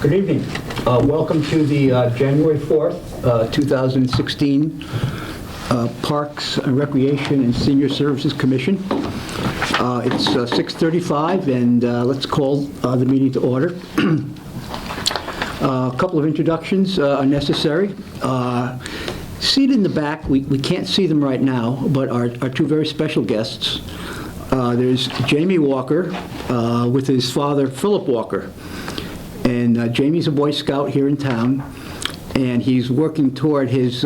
Good evening. Welcome to the January 4th, 2016 Parks and Recreation and Senior Services Commission. It's 6:35 and let's call the meeting to order. A couple of introductions are necessary. Seated in the back, we can't see them right now, but our two very special guests. There's Jamie Walker with his father, Philip Walker. And Jamie's a Boy Scout here in town, and he's working toward his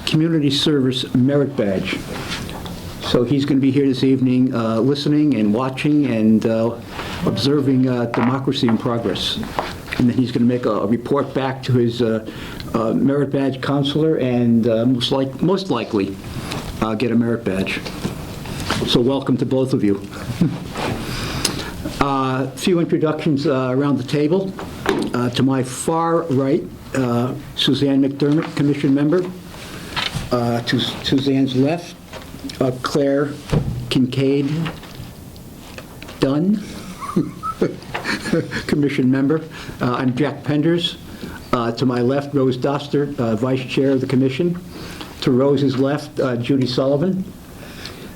Community Service Merit Badge. So he's going to be here this evening listening and watching and observing democracy in progress. And then he's going to make a report back to his Merit Badge counselor and most likely get a Merit Badge. So welcome to both of you. A few introductions around the table. To my far right, Suzanne McDermott, Commission member. To Suzanne's left, Claire Kincaid Dunn, Commission member. I'm Jack Penders. To my left, Rose Doster, Vice Chair of the Commission. To Rose's left, Judy Sullivan,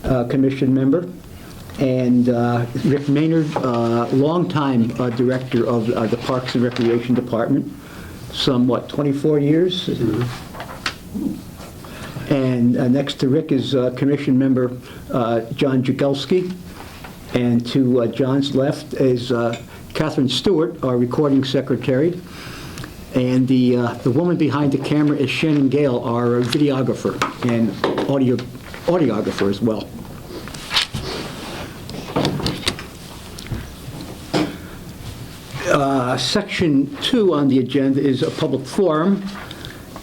Commission member. And Rick Maynard, longtime director of the Parks and Recreation Department, 24 years? Mm-hmm. And next to Rick is Commission member John Jagelski. And to John's left is Catherine Stewart, our recording secretary. And the woman behind the camera is Shannon Gale, our videographer and audiographer as well. Section 2 on the agenda is a public forum,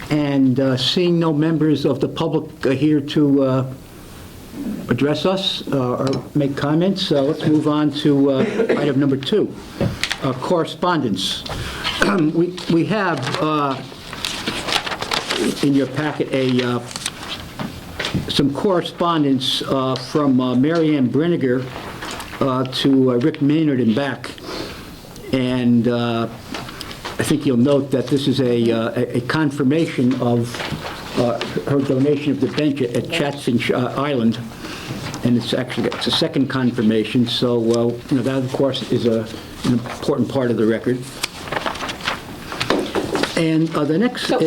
and seeing no members of the public here to address us or make comments, let's move on to item number 2, correspondence. We have in your packet some correspondence from Mary Ann Brenniger to Rick Maynard and back. And I think you'll note that this is a confirmation of her donation of the bench at Chatsing Island, and it's a second confirmation. So that of course is an important part of the record. And the next. So,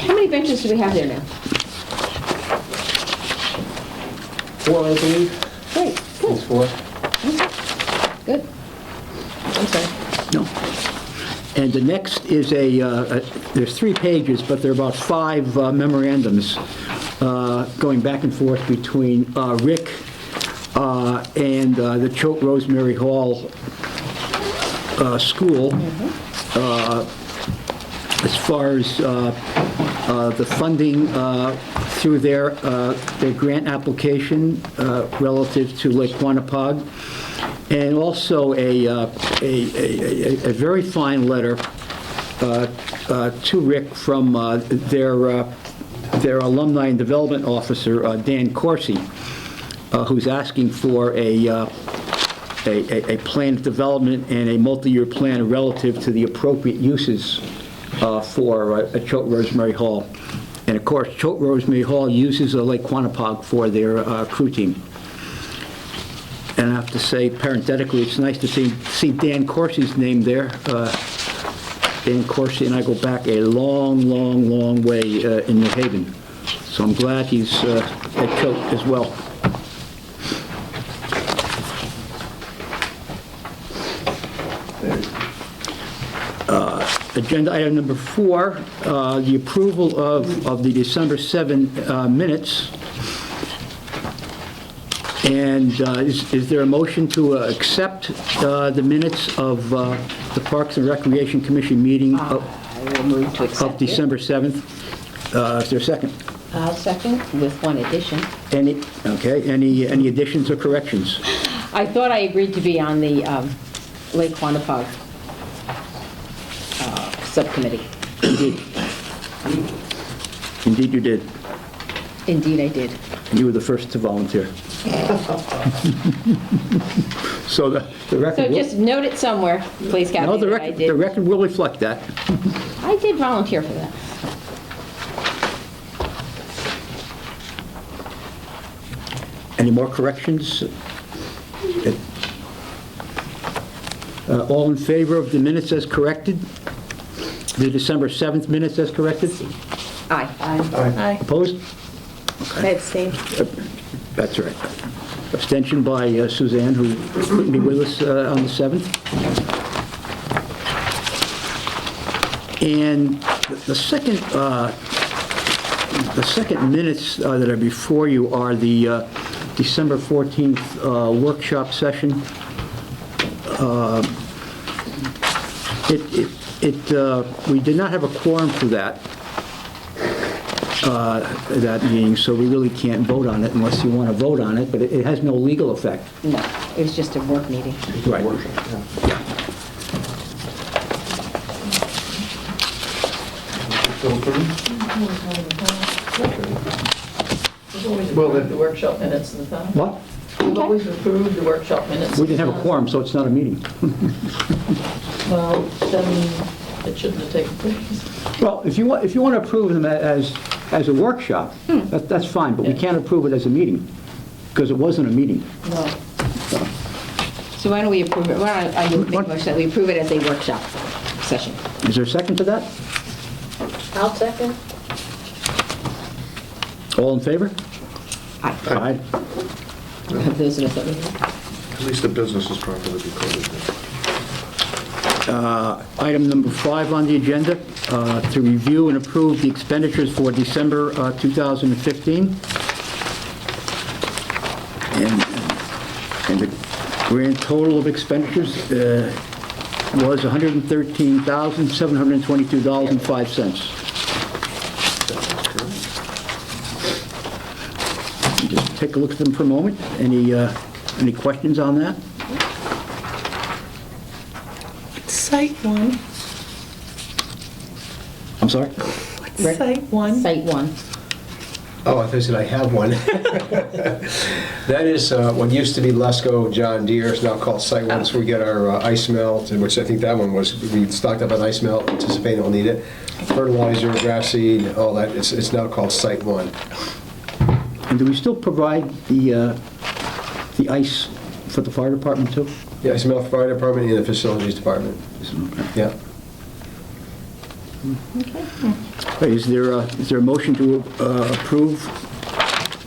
how many benches do we have there now? 4, I believe. Great. Cool. It's 4. Okay. Good. I'm sorry. No. And the next is there's 3 pages, but there are about 5 memorandums going back and forth between Rick and the Choate Rosemary Hall School as far as the funding through their grant application relative to Lake Quanapog. And also a very fine letter to Rick from their alumni and development officer, Dan Corsi, who's asking for a planned development and a multi-year plan relative to the appropriate uses for Choate Rosemary Hall. And of course, Choate Rosemary Hall uses Lake Quanapog for their crew team. And I have to say, parenthetically, it's nice to see Dan Corsi's name there. Dan Corsi and I go back a long, long, long way in New Haven. So I'm glad he's at Choate as well. Agenda item number 4, the approval of the December 7 minutes. And is there a motion to accept the minutes of the Parks and Recreation Commission meeting I will move to accept of December 7th? Is there a second? I'll second with one addition. Any additions or corrections? I thought I agreed to be on the Lake Quanapog subcommittee. You did. Indeed you did. Indeed, I did. You were the first to volunteer. So the record... So will- just note it somewhere, please, No, Kathy, the that I record, the did. record will reflect that. I did volunteer for that. Any more corrections? All in favor of the minutes as corrected? The December 7th minutes as corrected? Aye. Aye. Opposed? I abstained. That's right. Abstention by Suzanne, who couldn't be with us on the 7th. And the second minutes that are before you are the December 14th workshop session. We did not have a quorum for that meeting, so we really can't vote on it unless you want to vote on it, but it has no legal effect. No, it was just a work meeting. Right. Well, the workshop minutes in the past. What? We've always approved the workshop minutes. We didn't have a quorum, so it's not a meeting. Well, then it shouldn't have taken place. Well, if you want to approve them as a workshop, that's fine, but we can't approve it as a meeting, because it wasn't a meeting. No. So why don't we approve it, why don't I make a What? motion that we approve it as a workshop session? Is there a second to that? I'll second. All in favor? Aye. Aye. Those are the, At least the business is properly recorded. Item number 5 on the agenda, to review and approve the expenditures for December 2015. And the grand total of expenditures was $113,722.05. Just take a look at them for a moment. Any questions on that? Site one. I'm sorry? Site one. site one. Oh, I thought you said I have one. That is what used to be Lesko John Deere, it's now called Site One. So we get our ice melt, which I think that one was, we stocked up on ice melt, anticipating we'll need it. Fertilizer, grass seed, all that, it's now called Site One. And do we still provide the ice for the fire department too? Yeah, ice melt fire department and the facilities department. Yeah. Is there a motion to approve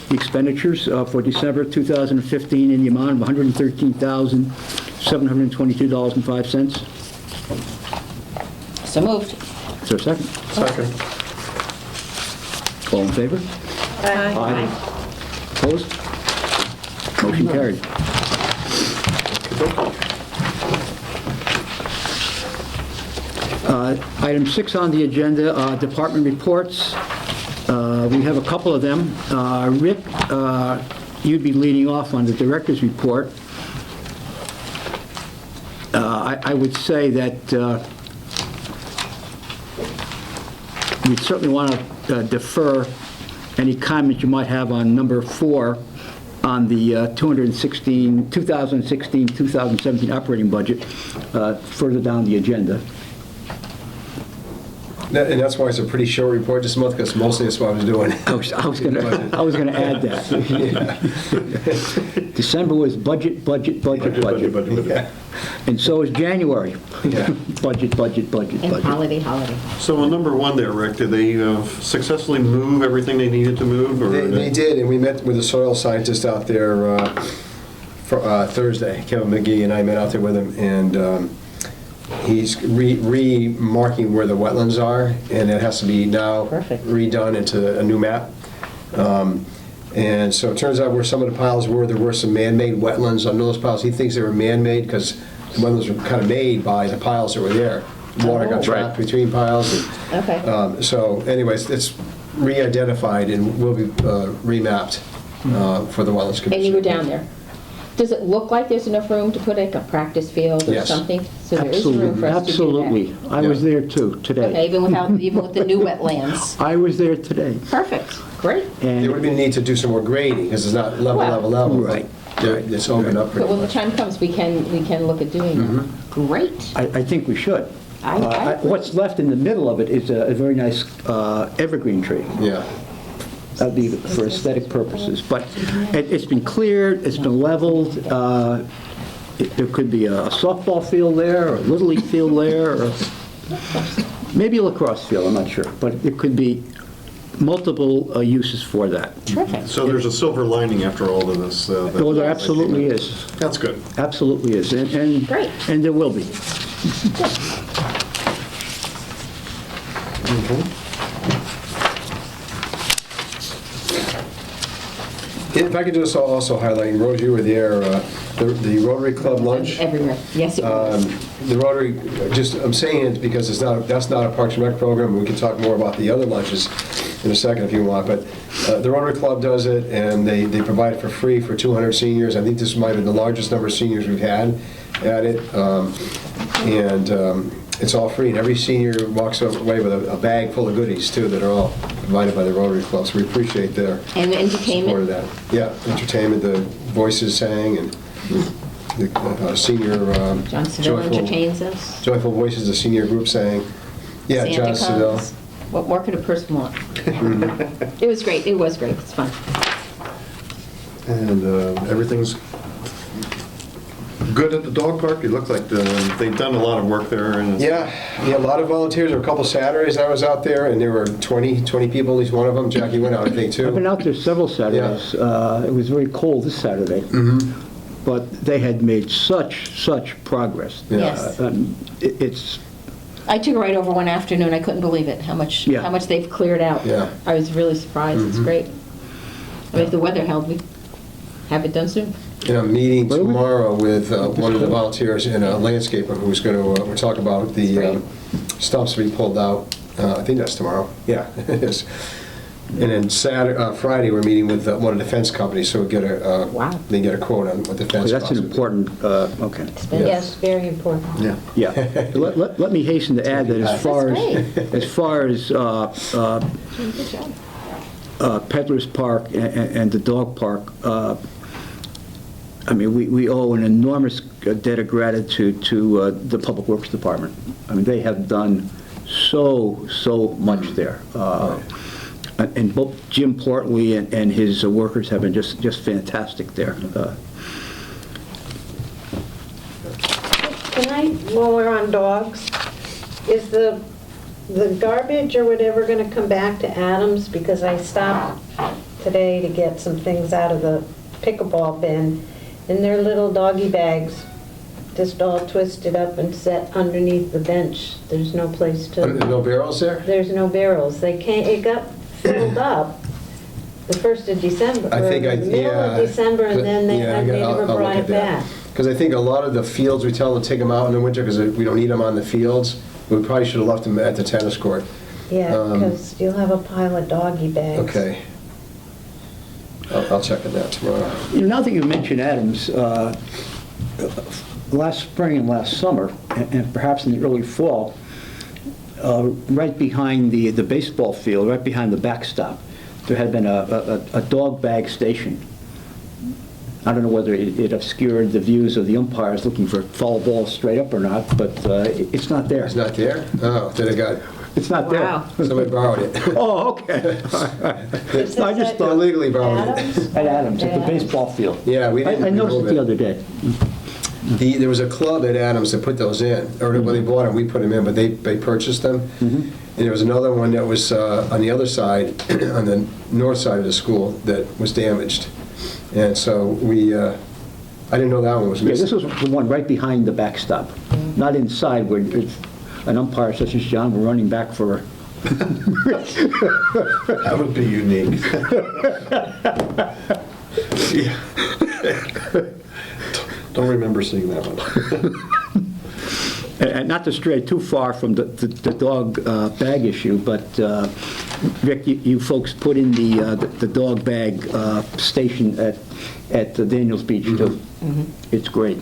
the expenditures for December 2015 in the amount of $113,722.05? So moved. Is there a second? Second. All in favor? Aye. Opposed? Motion carried. Item 6 on the agenda, department reports. We have a couple of them. Rick, you'd be leading off on the director's report. I would say that we'd certainly want to defer any comment you might have on number 4 on the 2016-2017 operating budget further down the agenda. And that's why it's a pretty short report this month, because mostly that's what I was doing. I was going to add that. December was budget. Yeah. And so is January. Yeah. Budget. And holiday. So on number 1 there, Rick, did they successfully move everything they needed to move? Or They did, and we met with a soil scientist out there for Thursday. Kevin McGee and I met out there with him, and he's remarking where the wetlands are, and it has to be now Perfect. redone into a new map. And so it turns out where some of the piles were, there were some man-made wetlands on those piles. He thinks they were man-made because the wetlands were kind of made by the piles that were there. Water got trapped between piles. And, Okay. so anyways, it's re-identified and will be remapped for the Wetlands Commission. And you were down there? Does it look like there's enough room to put like a practice field or Yes. something? So there is room Absolutely, for us to do that? absolutely. I was Yeah. there too, Okay, today. even with the new wetlands. I was there today. Perfect, great. There would And be a need to do some more grading, because it's not level. Right, but right. It's opened up But pretty when the much. time comes, we can look at doing that. Great. I think we should. I agree. What's left in the middle of it is a very nice evergreen tree. Yeah. That'd be for aesthetic purposes. But it's been cleared, it's been leveled. There could be a softball field there, or a Little League field there, or maybe a lacrosse field, I'm not sure. But it could be multiple uses for that. Terrific. So there's a silver lining after all of this. Oh, there absolutely is. That's good. Absolutely is. And Great. And there will be. If I could just also highlight, Rose, you were there, the Rotary Club lunch. Everywhere. Yes, it was. The Rotary, I'm saying it because that's not a Parks and Rec program. We can talk more about the other lunches in a second if you want, but the Rotary Club does it, and they provide it for free for 200 seniors. I think this might have been the largest number of seniors we've had at it. It's all free, and every senior walks away with a bag full of goodies, too, that are all provided by the Rotary Club, so we appreciate their And support of entertainment. that. Yeah, entertainment, the voices sang, and the senior... John Seville Joyful- entertains us. Joyful Voices, the senior group sang. Yeah, Santa John Seville. comes. What more could a person want? It was great. It was great. It's fun. And everything's good at the dog park. It looked like they've done a lot of work there. And Yeah, a lot of volunteers. There were a couple Saturdays I was out there, and there were 20 people, at least one of them. Jackie went out, I think, too. I've been out there several Saturdays. It was very cold this Saturday. But they had made such progress. Yes. It's, I took a ride over one afternoon. I couldn't believe it, how much Yeah. they've cleared out. Yeah. I was really surprised. It's great. I mean, if the weather held, we'd have it done soon. And I'm meeting Where are we? tomorrow with one of the volunteers and a landscaper who's going to, we're talking about the Great. stumps to be pulled out. I think that's tomorrow. Yeah, it is. And then Friday, we're meeting with one of the fence companies, so we get Wow. they get a quote on what the fence that's costs. an important, okay. Yes, very important. yeah. Yeah. Let me hasten to add that as far as Good job. Peddler's Park and the dog park, I mean, we owe an enormous debt of gratitude to the Public Works Department. I mean, they have done so much there. And both Jim Portley and his workers have been just fantastic there. Can I, while we're on dogs, is the garbage or whatever going to come back to Adams? Because I stopped today to get some things out of the pickleball bin, and they're little doggy bags, just all twisted up and set underneath the bench. There's no place There's to, no barrels there? there's no barrels. They can't, it got filled up the 1st of December, I or think the middle of December, and then they never brought it back. Because I think a lot of the fields, we tell them to take them out in the winter because we don't need them on the fields. We probably should have left them at the tennis court. Yeah, because you'll have a pile of doggy bags. Okay. I'll check on that tomorrow. Now that you mention Adams, last spring and last summer, and perhaps in the early fall, right behind the baseball field, right behind the backstop, there had been a dog bag station. I don't know whether it obscured the views of the umpires looking for foul balls straight up or not, but it's not there. It's not there? Oh, then I got, It's not there. Wow. somebody borrowed it. Oh, okay. Is I this just at thought Illegally borrowed it. Adams? at Adams, at the baseball field. Yeah, we didn't I noticed remove it the it. other day. There was a club at Adams that put those in, or well, they bought them, we put them in, but they purchased them. And there was another one that was on the other side, on the north side of the school, that was damaged. And so I didn't know that one was Yeah, this missing. was the one right behind the backstop, not inside where an umpire such as John were running back for. That would be unique. Yeah. Don't remember seeing that one. And not to stray too far from the dog bag issue, but Rick, you folks put in the dog bag station at Daniels Beach too. It's great.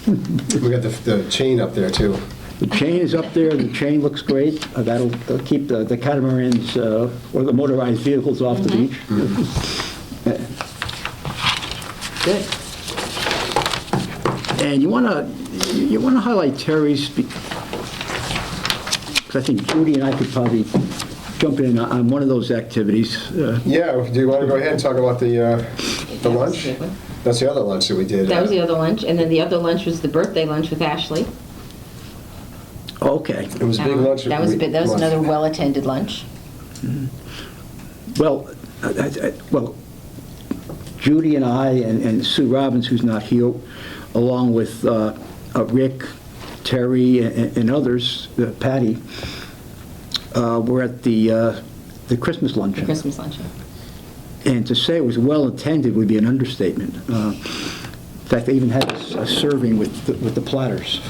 We got the chain up there, too. The chain is up there, the chain looks great. That'll keep the catamarans or the motorized vehicles off the beach. Good. And you want to highlight Terry's, because I think Judy and I could probably jump in on one of those activities. Yeah, do you want to go ahead and talk about the lunch? That's the other lunch that we did. That was the other lunch, and then the other lunch was the birthday lunch with Ashley. Okay. It was a big lunch. That was another well-attended lunch. Well, well, Judy and I and Sue Robbins, who's not here, along with Rick, Terry, and others, Patty, were at the Christmas luncheon. Christmas luncheon. And to say it was well-attended would be an understatement. In fact, they even had a serving with the platters.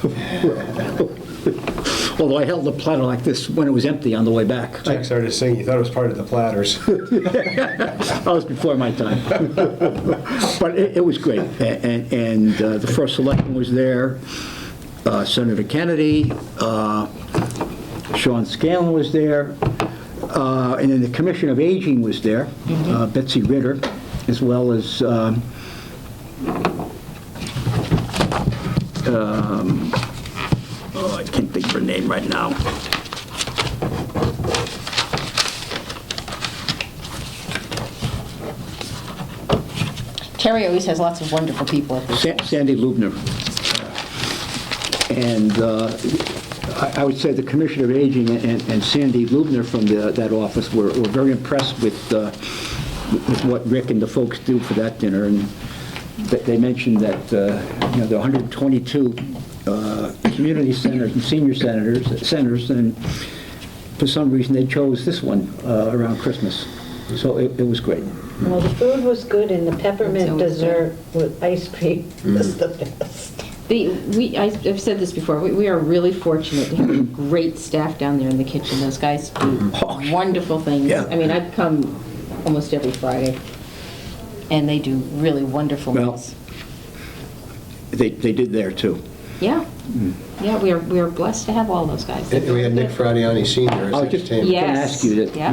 Although I held the platter like this when it was empty on the way back. Jack started singing. He thought it was part of the platters. That was before my time. But it was great. And the first selectman was there, Senator Kennedy, Sean Scanlon was there, and then the Commission of Aging was there, Betsy Ritter, as well as I can't think of her name right now. Terry always has lots of wonderful people at this. Sandy Lubner. And I would say the Commission of Aging and Sandy Lubner from that office were very impressed with what Rick and the folks do for that dinner. And they mentioned that there are 122 community centers and senior centers, and for some reason they chose this one around Christmas. So it was great. Well, the food was good, and the It's peppermint always dessert with ice cream was the best. I've said this before, we are really fortunate to have great staff down there in the kitchen. Those guys do wonderful things. Yeah. I mean, I'd come almost every Friday, and they do really wonderful Well, meals. They did there too. Yeah, yeah, we are blessed to have all those guys. And we had Nick Fradiani Sr. as I was just entertainment. Yeah. going to ask you that. Yeah.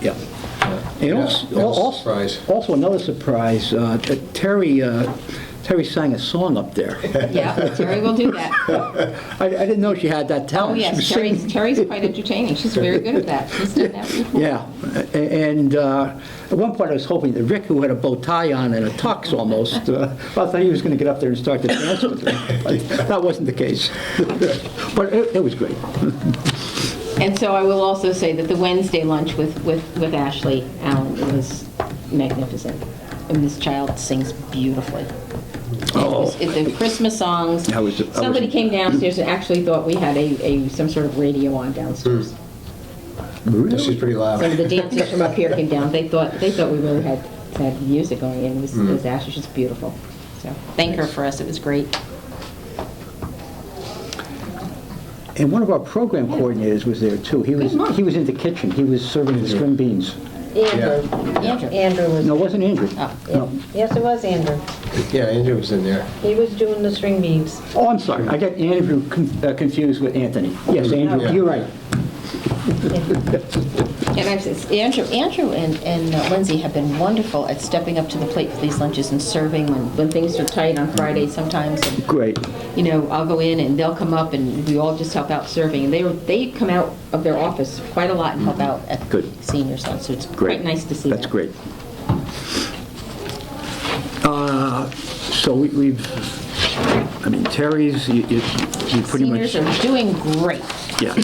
Yeah. And Yeah, also, that was a surprise. also another surprise, Terry sang a song up there. Yeah, Terry will do that. I didn't know she had that Oh, talent. She yes, was singing. Terry's quite entertaining. She's very good at that. She's done that before. Yeah, and at one point I was hoping that Rick, who had a bow tie on and a tux almost, I thought he was going to get up there and start to dance with her. But that wasn't the case. But it was great. And so I will also say that the Wednesday lunch with Ashley Allen was magnificent. And this child sings beautifully. Oh. The Christmas songs. I was- Somebody came downstairs and actually thought we had some sort of radio on downstairs. She's pretty loud. Some of the dancers from up here came down. They thought we really had music going in. It was Ashley. She's beautiful. So thank her for us. It was great. And one of our program coordinators was there too. He was in the kitchen. He was serving the string beans. Andrew. Andrew was. No, it wasn't Andrew. Oh. No. Yes, it was Andrew. Yeah, Andrew was in there. He was doing the string beans. Oh, I'm sorry. I got Andrew confused with Anthony. Yes, Andrew, you're right. And Andrew and Lindsay have been wonderful at stepping up to the plate for these lunches and serving when things are tight on Fridays sometimes. And, Great. I'll go in and they'll come up and we all just help out serving. And they come out of their office quite a lot and help out at Good. senior stuff. So it's Great. quite nice to see That's that. great. So Terry's, you pretty much, Seniors are doing great. yeah.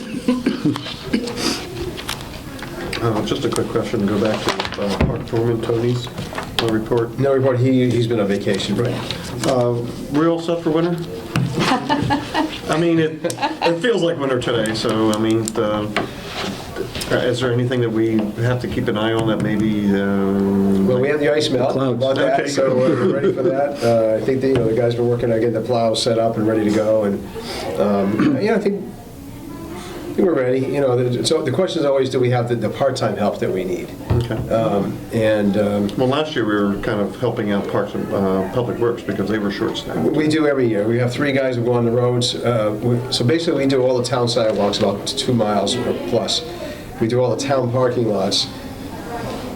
Just a quick question, go back to Park Foreman Tony's report. No report, he's been on vacation. Right. We all set for winter? I mean, it feels like winter today, so, I mean, Is there anything that we have to keep an eye on that maybe? Well, we have the ice melt, Clouds. about that, Okay, so we're ready for that. I think the guys been working on getting the plow set up and ready to go, and, I think we're ready. So the question is always, do we have the part-time help that we need? Okay. And Well, last year we were kind of helping out Parks and Public Works because they were short-staffed. we do every year. We have 3 guys who go on the roads. So basically, we do all the town sidewalks, about 2 miles or plus. We do all the town parking lots.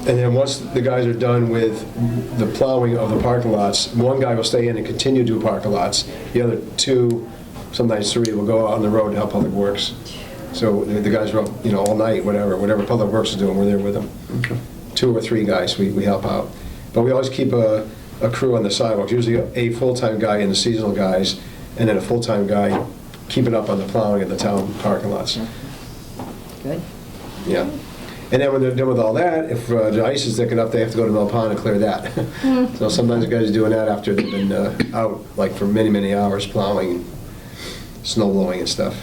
And then once the guys are done with the plowing of the parking lots, 1 guy will stay in and continue to do parking lots. The other 2, sometimes 3, will go out on the road and help Public Works. So the guys are up, all night, whatever Public Works is doing, we're there with them. 2 or 3 guys, we help out. But we always keep a crew on the sidewalks, usually a full-time guy and the seasonal guys, and then a full-time guy keeping up on the plowing in the town parking lots. Good. Yeah. And then when they're done with all that, if the ice is thick enough, they have to go to Mill Pond and clear that. So sometimes the guys are doing that after they've been out, like for many, many hours plowing, snow blowing and stuff.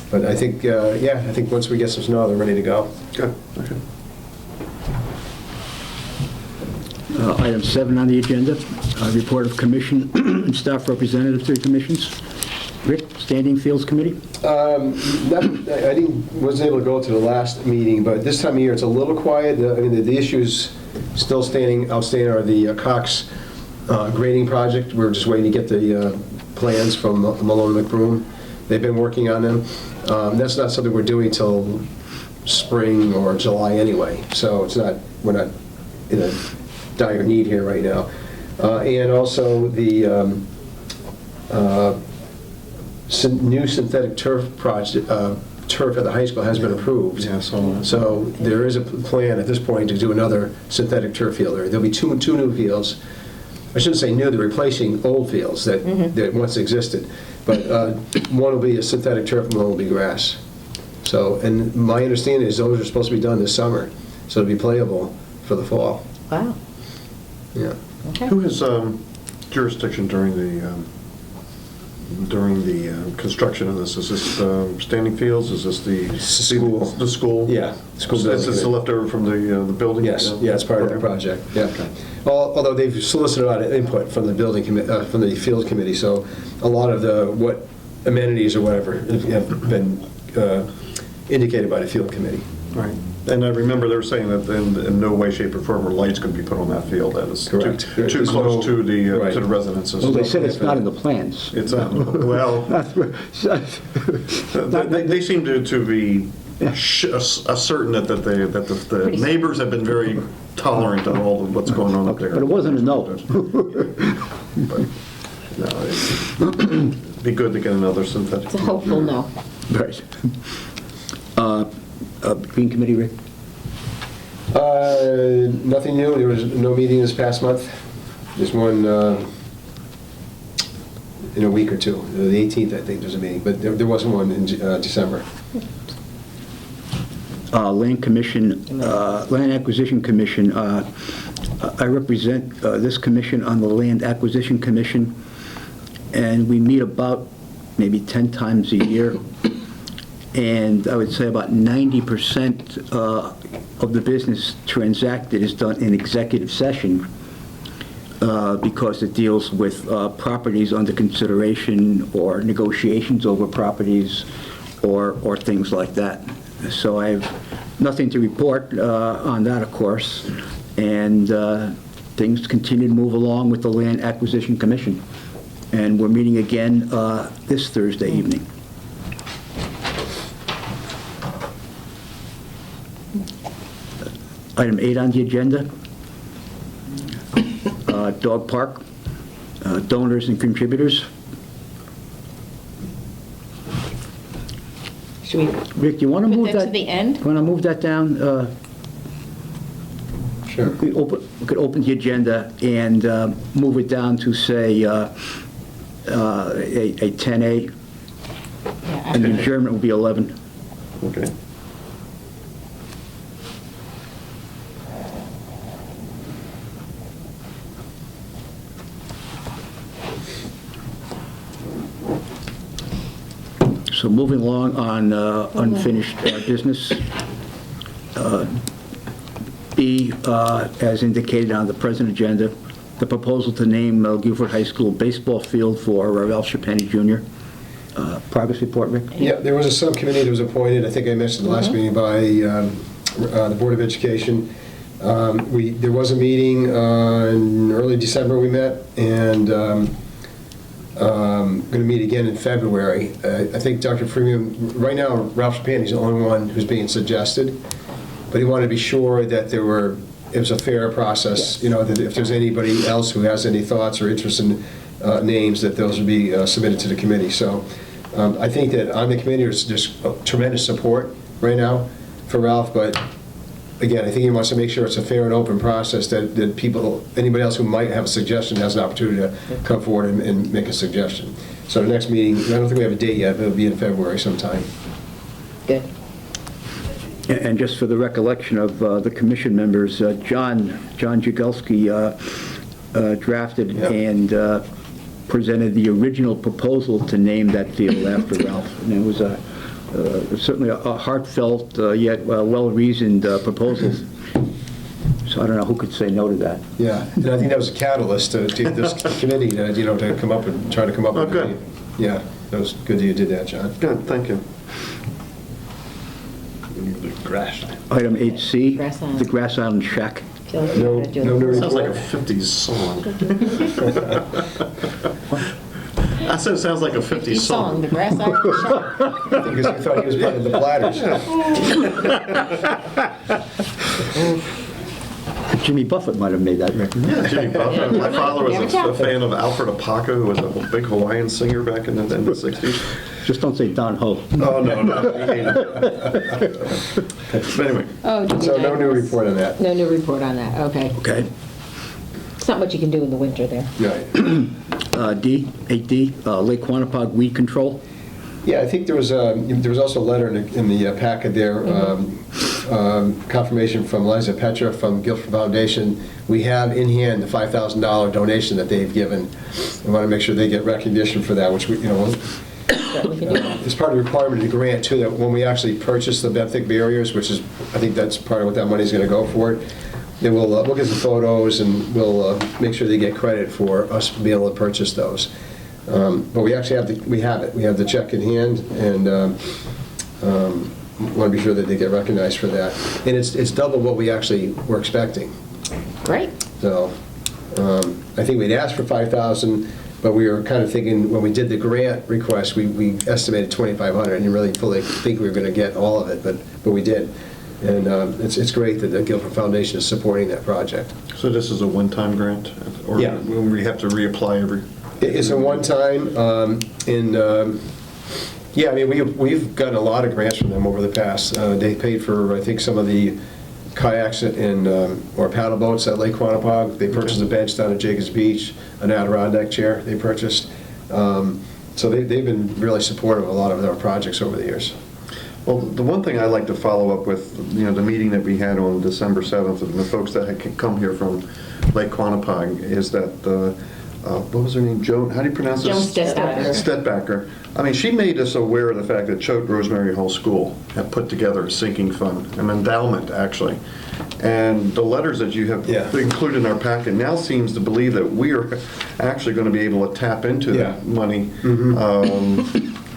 But I think, I think once we get some snow, they're ready to go. Good, okay. Item 7 on the agenda, report of commission and staff representatives to the commissions. Rick, Standing Fields Committee? Wasn't able to go to the last meeting, but this time of year, it's a little quiet. The issues still outstanding are the Cox grading project. We're just waiting to get the plans from Malone McBroom. They've been working on them. That's not something we're doing till spring or July anyway, so we're not in a dire need here right now. And also the new synthetic turf project, turf at the high school has been approved. Yeah, I saw that. So there is a plan at this point to do another synthetic turf field. There'll be two new fields. I shouldn't say new, they're replacing old fields that once existed. But one will be a synthetic turf and one will be grass. So, and my understanding is those are supposed to be done this summer, so it'll be playable for the fall. Wow. Yeah. Okay. Who has jurisdiction during the construction of this? Is this Standing Fields? Is this the School. The school? Yeah, school Is building. this leftover from the building? Yes, yeah, it's part of their project, yeah. Although they've solicited a lot of input from the from the field committee, so a lot of what amenities or whatever have been indicated by the field committee. Right. And I remember they were saying that in no way, shape, or form are lights going to be put on that field. That is Correct. too There's close no- to the right. residences. Well, they said it's not in the plans. It's well, they seem to be certain that the Pretty neighbors have been very tolerant of all of what's going on up there. But it wasn't a no. But, no, it'd be good to get another synthetic. It's a hopeful no. Right. Green Committee, Rick? Nothing new, there was no meeting this past month. There's one in a week or two, the 18th, I think there's a meeting, but there wasn't one in December. Land Commission, Land Acquisition Commission. I represent this commission on the Land Acquisition Commission, and we meet about maybe 10 times a year. And I would say about 90% of the business transacted is done in executive session because it deals with properties under consideration or negotiations over properties or things like that. So I have nothing to report on that, of course, and things continue to move along with the Land Acquisition Commission. And we're meeting again this Thursday evening. Item 8 on the agenda, dog park, donors and contributors. Should we Rick, you want to put move that that? to the end? Want to move that down? Sure. We could open the agenda and move it down to, say, a 10A, Yeah, and the adjournment will be 11. Okay. So So moving along on unfinished business. B, as indicated on the present agenda, the proposal to name Guilford High School baseball field for Ralph Schipani Jr. Progress report, Rick? Yeah, there was a subcommittee that was appointed, I think I mentioned the last meeting, by the Board of Education. There was a meeting in early December we met, and going to meet again in February. I think Dr. Freeman, right now, Ralph Schipani is the only one who's being suggested, but he wanted to be sure that it was a fair process, that if there's anybody else who has any thoughts or interest in names, that those would be submitted to the committee. So I think that on the committee, there's just tremendous support right now for Ralph, but again, I think he wants to make sure it's a fair and open process, that anybody else who might have a suggestion has an opportunity to come forward and make a suggestion. So the next meeting, I don't think we have a date yet, but it'll be in February sometime. Good. And just for the recollection of the commission members, John Jagelski drafted Yep. and presented the original proposal to name that field after Ralph. And it was certainly a heartfelt yet well-reasoned proposal. So I don't know who could say no to that. Yeah, and I think that was a catalyst to this committee, to come up and try to come up with. good. Yeah, that was good that you did that, John. Good, thank you. Item 8C, Grass Island. the Grass Island Shack. Feel like No- you gotta do no it. new Sounds like a 50s song. I said it sounds like a 50s Song, the song. Grass Island Shack. Because we thought he was part of the Platters. Jimmy Buffett might have made that record. Yeah, Jimmy Buffett. My father was Never a tell. fan of Alfred Apaka, who was a big Hawaiian singer back in the 60s. Just don't say Don Ho. Oh, no, he hated it. But anyway, Oh, did So you no not? new report on that. No new report on that, okay. Okay. It's not much you can do in the winter there. Right. 8D, Lake Quantapug weed control. Yeah, I think there was also a letter in the packet there, confirmation from Liza Petra from Guilford Foundation. We have in hand the $5,000 donation that they've given. We want to make sure they get recognition for that, which Certainly can do that. it's part of the requirement of the grant too, that when we actually purchase the benthic barriers, which is, I think that's part of what that money's going to go for, then we'll get some photos and we'll make sure they get credit for us being able to purchase those. But we actually have the check in hand, and want to be sure that they get recognized for that. And it's double what we actually were expecting. Great. So I think we'd asked for $5,000, but we were kind of thinking, when we did the grant request, we estimated $2,500, and didn't really fully think we were going to get all of it, but we did. And it's great that the Guilford Foundation is supporting that project. so this is a one-time grant? Or Yeah. will we have to reapply every? It's a one-time, yeah, I mean, we've gotten a lot of grants from them over the past. They paid for, I think, some of the kayaks or paddle boats at Lake Quantapug. They purchased a bench down at Jacobs Beach, an Adirondack chair they purchased. So they've been really supportive of a lot of our projects over the years. Well, the one thing I'd like to follow up with, the meeting that we had on December 7th, and the folks that had come here from Lake Quantapug, is that what was her name? Joan, how do you pronounce this? Joan Stedbacker. Stedbacker. I mean, she made us aware of the fact that Choate Rosemary Hall School had put together a sinking fund, an endowment, actually. And the letters that you have Yeah. included in our packet now seems to believe that we are actually going to be able to tap into Yeah. that money.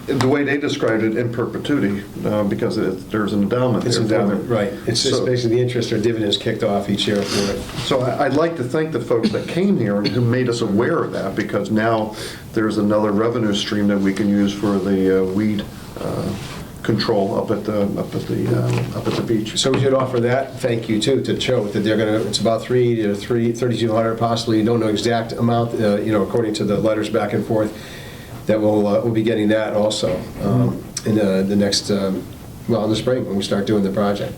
The way they described it, in perpetuity, because there's an endowment there. It's endowment, right. It's just So- basically the interest or dividends kicked off each year for it. So I'd like to thank the folks that came here and who made us aware of that, because now there's another revenue stream that we can use for the weed control up at the beach. So we should offer that thank you too to Choate, that it's about $3,200 possibly. You don't know exact amount, according to the letters back and forth, that we'll be getting that also in the next, in the spring when we start doing the project.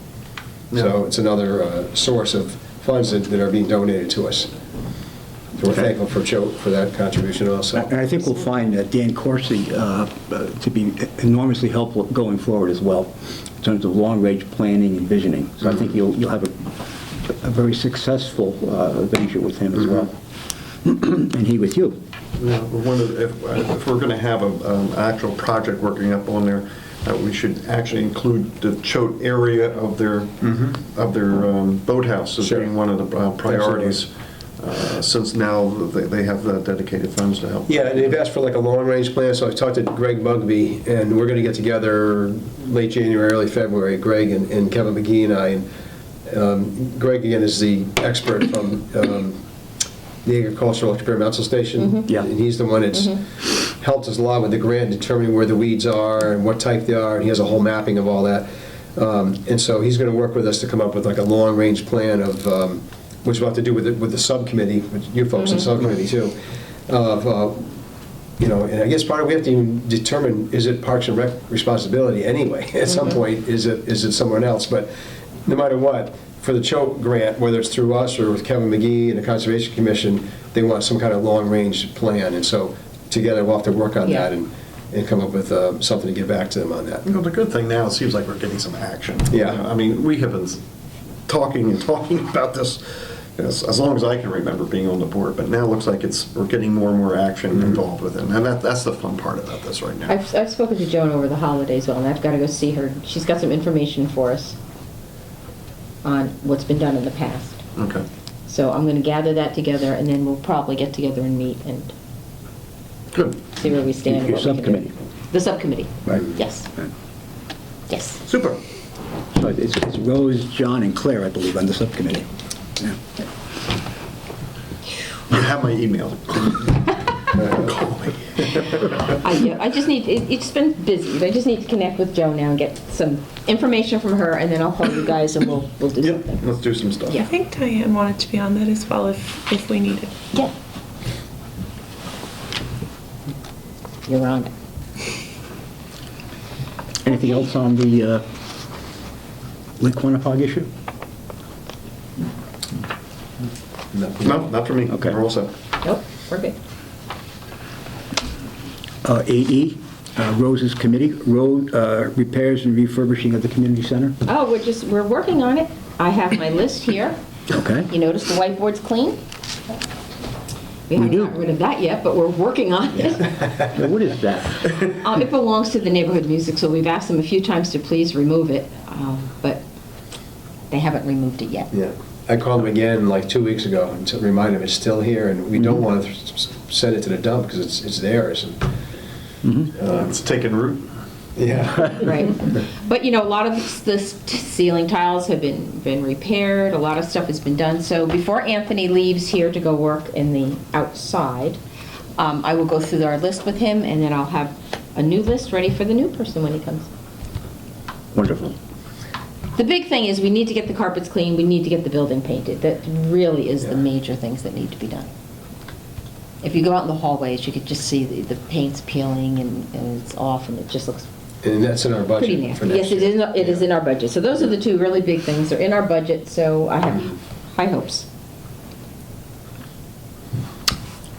So it's another source of funds that are being donated to us. So we're thankful for Choate for that contribution also. And I think we'll find Dan Corsi to be enormously helpful going forward as well, in terms of long-range planning and visioning. So I think you'll have a very successful venture with him as well, and he with you. If we're going to have an actual project working up on there, we should actually include the Choate area of their boathouse as Sure. being one of the priorities, since now they have dedicated funds to help. Yeah, and they've asked for like a long-range plan, so I've talked to Greg Bugby, and we're gonna get together late January, early February, Greg and Kevin McGee and I, and Greg, again, is the expert from the Agricultural Experimental Station. Yeah. And he's the one that's helped us a lot with the grant, determining where the weeds are and what type they are, and he has a whole mapping of all that. And so he's gonna work with us to come up with like a long-range plan of, which we'll have to do with the subcommittee, with you folks in the subcommittee too, of, and I guess part of, we have to even determine, is it Parks and Rec responsibility anyway? At some point, is it someone else? But no matter what, for the Choate grant, whether it's through us or with Kevin McGee and the Conservation Commission, they want some kind of long-range plan, and so together we'll have to work on Yeah. that and come up with something to get back to them on that. The good thing now, it seems like we're getting some action. Yeah. I mean, we have been talking about this as long as I can remember being on the board, but now it looks like we're getting more and more action involved with it, and that's the fun part about this right now. I've spoken to Joan over the holidays, and I've got to go see her. She's got some information for us on what's been done in the past. Okay. So I'm going to gather that together, and then we'll probably get together and meet and Good. see where we stand. and Your what we can do. subcommittee. The subcommittee. Right. Yes. Yes. Super. So it's Rose, John, and Claire, I believe, on the subcommittee. Yeah. You have my email. Call me. I just need, it's been busy, but I just need to connect with Joan now and get some information from her, and then I'll call you guys and we'll do Yep, something. let's do some stuff. Yeah. I think Diane wanted to be on that as well if we needed. Yeah. You're on it. Anything else on the Lake Quantapug issue? No, not for me. Okay. We're all set. Nope, we're good. AE, Rose's committee, road repairs and refurbishing of the community center. Oh, we're working on it. I have my list here. Okay. You notice the whiteboard's clean? We haven't do. gotten rid of that yet, but we're working on it. Now, what is that? It belongs to the neighborhood music, so we've asked them a few times to please remove it, but they haven't removed it yet. Yeah, I called him again like 2 weeks ago and to remind him it's still here, and we don't want to send it to the dump because it's theirs. And, It's taking root. yeah, Right. But, a lot of the ceiling tiles have been repaired, a lot of stuff has been done. So before Anthony leaves here to go work in the outside, I will go through our list with him, and then I'll have a new list ready for the new person when he comes. Wonderful. The big thing is we need to get the carpets clean, we need to get the building painted. That really is the major things that need to be done. If you go out in the hallways, you could just see the paint's peeling and it's off, and it just looks and that's in our budget pretty for nasty. next Yes, year. it is in our budget. So those are the two really big things. They're in our budget, so I have high hopes.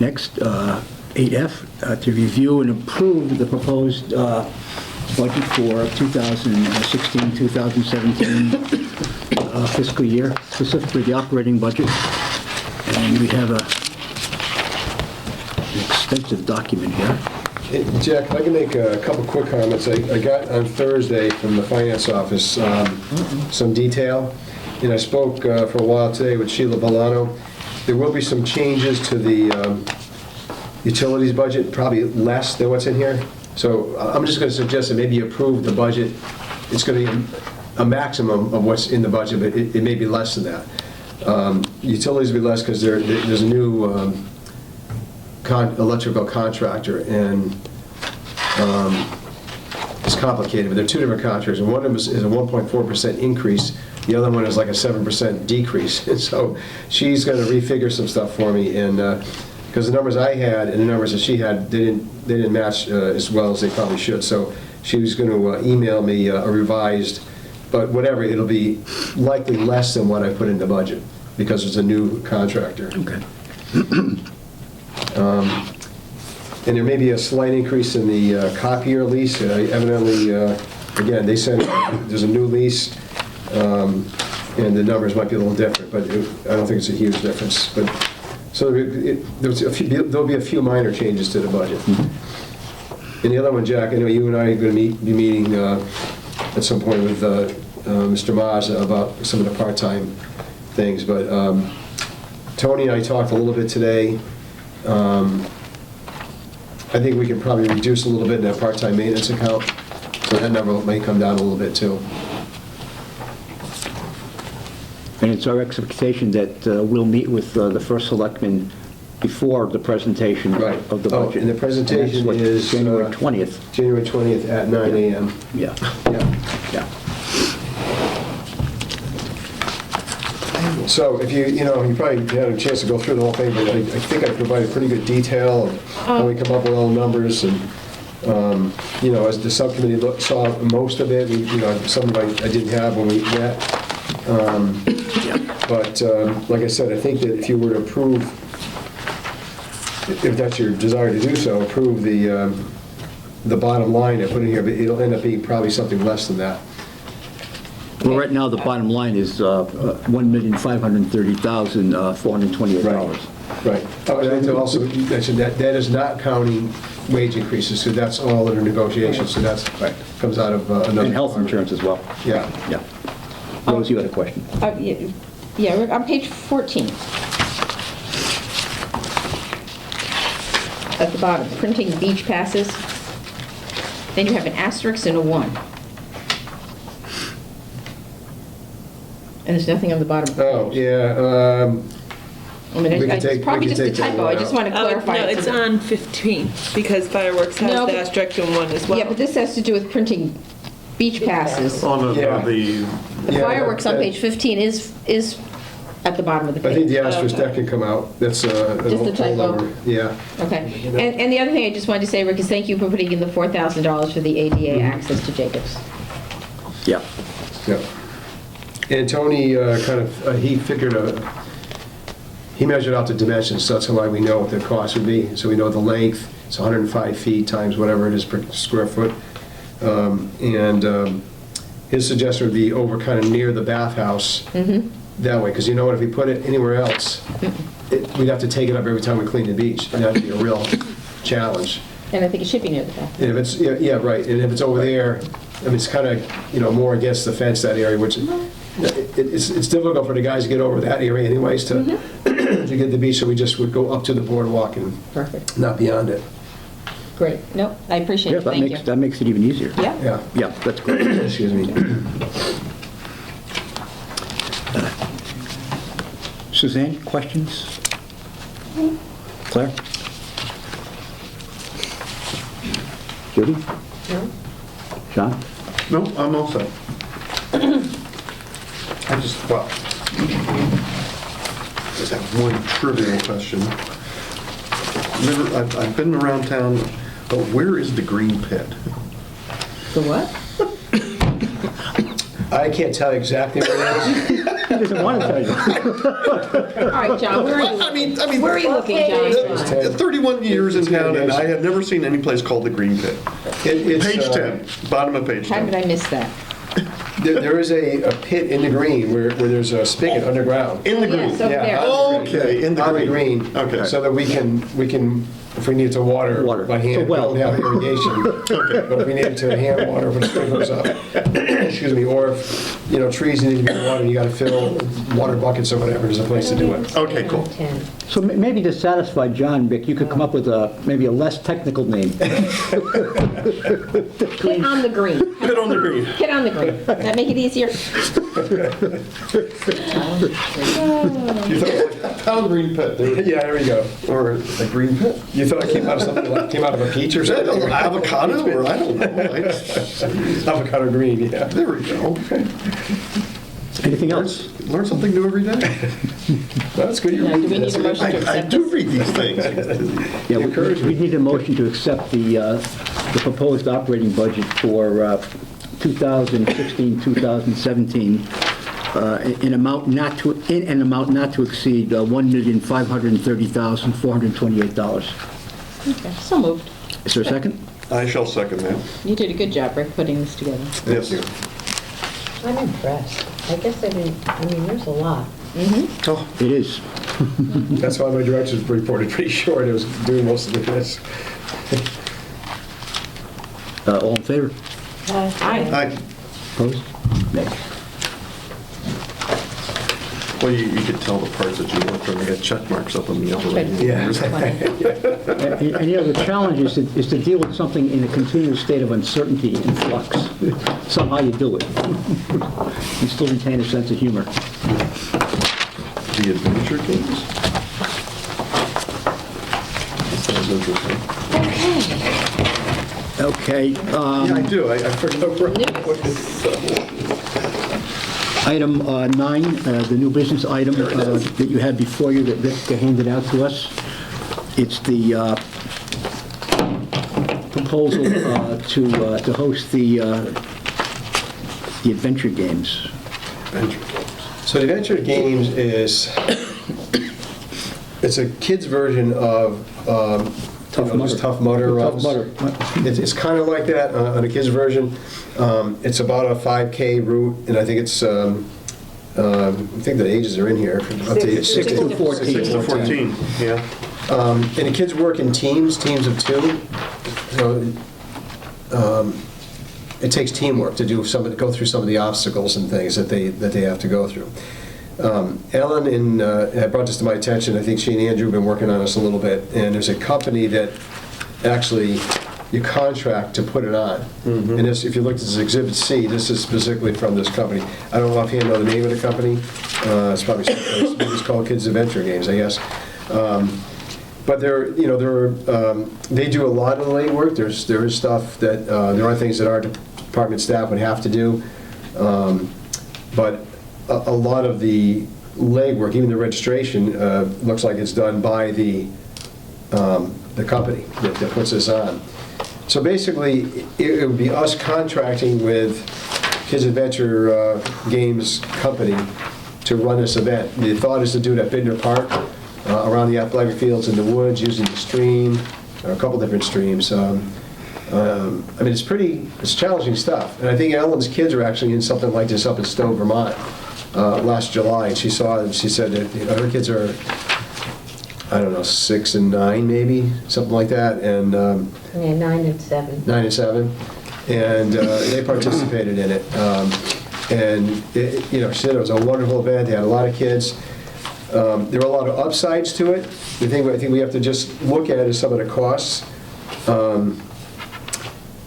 Next, 8F, to review and approve the proposed budget for 2016, 2017 fiscal year, specifically the operating budget. And we have an extensive document here. Hey, Jack, if I can make a couple quick comments. I got on Thursday from the finance office some detail, and I spoke for a while today with Sheila Bolano. There will be some changes to the utilities budget, probably less than what's in here. So I'm just going to suggest that maybe you approve the budget. It's going to be a maximum of what's in the budget, but it may be less than that. Utilities will be less because there's a new electrical contractor, and it's complicated, but they're two different contractors, and one of them is a 1.4% increase, the other one is like a 7% decrease, and so she's going to refigure some stuff for me, and because the numbers I had and the numbers that she had, they didn't match as well as they probably should, so she was going to email me a revised, but whatever, it'll be likely less than what I put in the budget, because it's a new contractor. Okay. And there may be a slight increase in the copier lease. Evidently, again, they said there's a new lease, and the numbers might be a little different, but I don't think it's a huge difference. But So there'll be a few minor changes to the budget. And the other one, Jack, I know you and I are going to be meeting at some point with Mr. Mazza about some of the part-time things, but Tony and I talked a little bit today. I think we can probably reduce a little bit in that part-time maintenance account, so that number may come down a little bit too. And it's our expectation that we'll meet with the first selectman before the presentation Right. of the Oh, budget. and the presentation And that's what, is, January 20th. January 20th at 9 a.m. Yeah, Yeah. yeah. So if you probably had a chance to go through the whole thing, but I think I provided pretty good detail of how we come up with all the numbers, and, as the subcommittee saw most of it, some of it I didn't have when we met. But like I said, I think that if you were to approve, if that's your desire to do so, approve the bottom line I put in here, but it'll end up being probably something less than that. Well, right now, the bottom line is $1,530,428. Right. Oh, and I have to also mention that is not counting wage increases, so that's all under negotiation, so that's, comes out of another. And health insurance as well. Yeah. Yeah. Rose, you had a question? Yeah, we're on page 14. At the bottom, printing beach passes. Then you have an asterisk and a 1. And there's nothing on the bottom. Oh, yeah, I mean, we can it's take- probably we can just a take that typo, I one just out. want to clarify. No, it it's so that- on 15, because fireworks has No, the but- asterisk in 1 as well. Yeah, but this has to do with printing beach passes. On Yeah. The Yeah, fireworks on that- page 15 is at the bottom of the I think page. the asterisk that can come out, that's a Just a typo. holdover. Yeah, Okay. And the other thing I just wanted to say, Rick, is thank you for putting in the $4,000 for the ADA access to Jacobs. Yeah. yeah. And Tony he measured out the dimensions, so that's why we know what the cost would be. So we know the length, it's 105 feet times whatever it is per square foot. His suggestion would be over kind of near the bathhouse that way, because you know what, if we put it anywhere else, we'd have to take it up every time we clean the beach, and that'd be a real challenge. And I think it should be near the back. And if it's, yeah, right, and if it's over there, I mean, it's kind of, more against the fence, that area, which, it's difficult for the guys to get over that area anyways to, to get the beach, so we just would go up to the boardwalk and Perfect. not beyond it. Great. No, I appreciate Yeah, it. Thank you. that makes it even easier. Yeah. Yeah, Yeah, that's great. excuse me. Suzanne, questions? Claire? Judy? No? John? No, I'm all set. I just have one trivial question. I've been around town, but where is the green pit? The what? I can't tell you exactly where it is. He doesn't want to tell you. All right, John, where are you? I mean, Where are you looking, John? 31 years in town, and I have never seen any place called the Green Pit. It's, Page 10, bottom of page How 10. did I miss that? There is a pit in the green where there's a spigot underground. In the Yes, green. over Yeah. there. Okay, in the On the green. green. Okay. So that we can, if we need to water Water. by hand, So we well. don't have irrigation. But if we need to hand water when the sprinklers up, excuse me, or if, trees need to be watered, you gotta fill water buckets or whatever, there's a place to do it. Okay, cool. 10. So maybe to satisfy John, Rick, you could come up with maybe a less technical name. Pit on the green. Pit on the green. Pit on the green. That make it easier? You thought, pound green pit, there, Yeah, there we go. or a green pit? You thought it came out of something, came out of a peach or Is that something? avocado, or I don't know. Avocado green, yeah. There we go. Anything else? Learn something new every day. That's good. Now, do we need a motion to I accept do this? read these things. Yeah, Encourage we need a motion to accept the proposed operating budget for 2016, 2017 in an amount not to exceed $1,530,428. Okay, so moved. Is there a second? I shall second that. You did a good job, Rick, putting this together. Yes. I'm impressed. I guess there's a lot. Oh, It is. That's why my director's report is pretty short. It was doing most of the minutes. All in favor? Aye. Opposed? Nay. well, you could tell the parts that you worked on, they got check marks up on the upper right. Yeah. And you know, the challenge is to deal with something in a continuous state of uncertainty and flux. Somehow you do it. And still retain a sense of humor. The adventure games? That sounds interesting. Okay, Yeah, I do, I forgot where I put it. item 9, the new business item that you had before you that Rick handed out to us. It's the proposal to host the adventure games. Adventure games. So the Adventure Games it's a kid's version of Tough Mudder. Tough Mudder. Tough Mudder. It's kind of like that on a kid's version. It's about a 5K route, and I think it's, I think the ages are in here. Up to 6 to 14. 6 to 14, yeah. And the kids work in teams of 2. So it takes teamwork to go through some of the obstacles and things that they have to go through. Ellen had brought this to my attention. I think she and Andrew have been working on this a little bit, and there's a company that actually you contract to put it on. And this, if you look at this Exhibit C, this is specifically from this company. I don't know offhand know the name of the company. It's probably someplace. Maybe it's called Kids Adventure Games, I guess. But they do a lot of the legwork. There is stuff that there are things that our department staff would have to do, but a lot of the legwork, even the registration, looks like it's done by the company that puts this on. So basically, it would be us contracting with Kids Adventure Games Company to run this event. The thought is to do it at Bidner Park, around the athletic fields in the woods, using the stream, a couple different streams. I mean, it's challenging stuff. And I think Ellen's kids are actually in something like this up in Stowe, Vermont, last July. And she saw it, and she said that her kids are, I don't know, 6 and 9 maybe, something like that. And Yeah, 9 and 7. 9 and 7. And they participated in it. And she said it was a wonderful event. They had a lot of kids. There were a lot of upsides to it. The thing I think we have to just look at is some of the costs.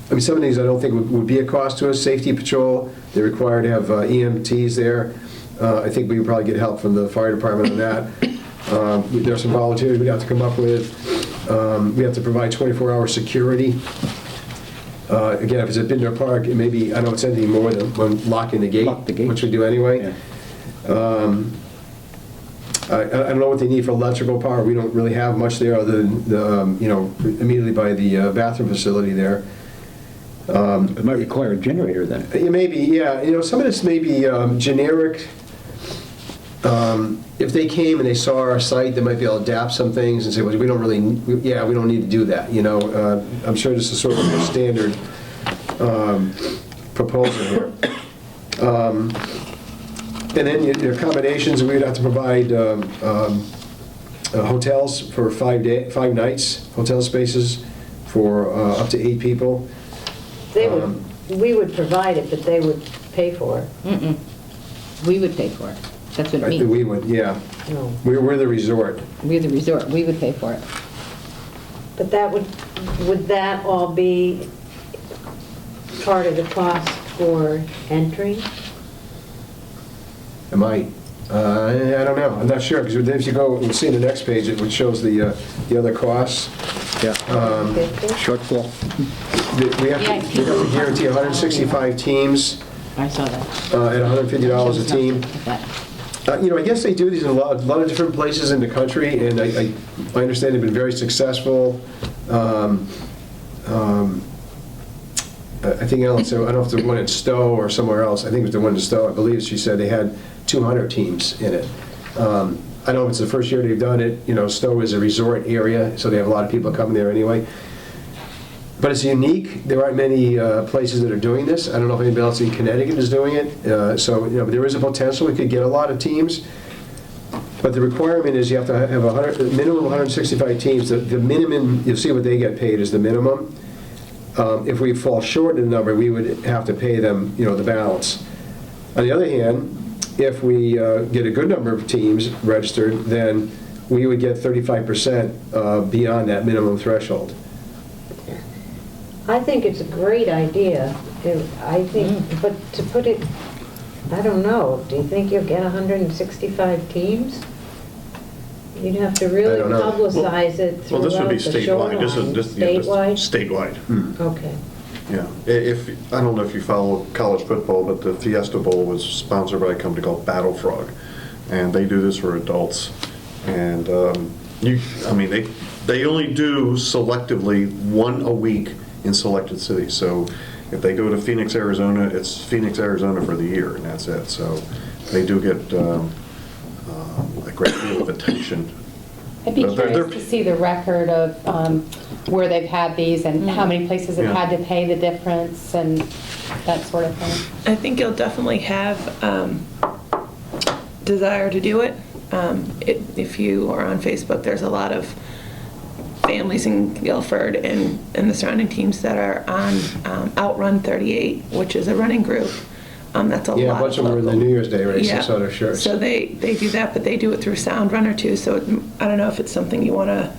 I mean, some of these I don't think would be a cost to us. Safety patrol, they're required to have EMTs there. I think we would probably get help from the fire department on that. There's some volunteers we'd have to come up with. We have to provide 24-hour security. Again, if it's at Bidner Park, it may be, I don't know if it's anything more than locking the gate, Lock the gate. which we do anyway. Yeah. I don't know what they need for electrical power. We don't really have much there other than immediately by the bathroom facility there. It might require a generator then. It may be, yeah. Some of this may be generic. If they came and they saw our site, they might be able to adapt some things and say, well, we don't need to do that. I'm sure this is sort of a standard proposal here. And then your accommodations, we'd have to provide hotels for 5 nights, hotel spaces for up to 8 people. We would provide it, but they would pay for it. We would pay for it. That's what it I think means. we would, yeah. No. We're the resort. We're the resort. We would pay for it. But would that all be part of the cost for entry? It might. I don't know. I'm not sure, because if you go, you'll see in the next page, it shows the other costs. Yeah. 50? Shortfall. We have to guarantee 165 teams I saw that. at $150 a team. That. I guess they do these in a lot of different places in the country, and I understand they've been very successful. I think Ellen said, I don't know if it's the one in Stowe or somewhere else. I think it was the one in Stowe. I believe she said they had 200 teams in it. I don't know if it's the first year they've done it. Stowe is a resort area, so they have a lot of people coming there anyway. But it's unique. There aren't many places that are doing this. I don't know if anybody else in Connecticut is doing it. So there is a potential. We could get a lot of teams. But the requirement is you have to have a minimum of 165 teams. The minimum, you'll see what they get paid is the minimum. If we fall short in the number, we would have to pay them, the balance. On the other hand, if we get a good number of teams registered, then we would get 35% beyond that minimum threshold. I think it's a great idea. I think, but to put it, I don't know, do you think you'll get 165 teams? You'd have to really I don't know. publicize it Well, this would throughout be the statewide. shoreline. Statewide? Statewide. Okay. Yeah. I don't know if you follow college football, but the Fiesta Bowl was sponsored by a company called Battle Frog, and they do this for adults. And they only do selectively one a week in selected cities. So if they go to Phoenix, Arizona, it's Phoenix, Arizona for the year, and that's it. So they do get a great deal of attention. I'd be But they're- curious to see the record of where they've had these and how many places have Yeah. had to pay the difference and that sort of thing. I think you'll definitely have desire to do it. If you are on Facebook, there's a lot of families in Guilford and the surrounding teams that are on Outrun 38, which is a running group. That's a lot. Yeah, a bunch of them were in the local. New Year's Day race, I Yeah. saw their shirts. So they do that, but they do it through Sound Runner too. So I don't know if it's something you want to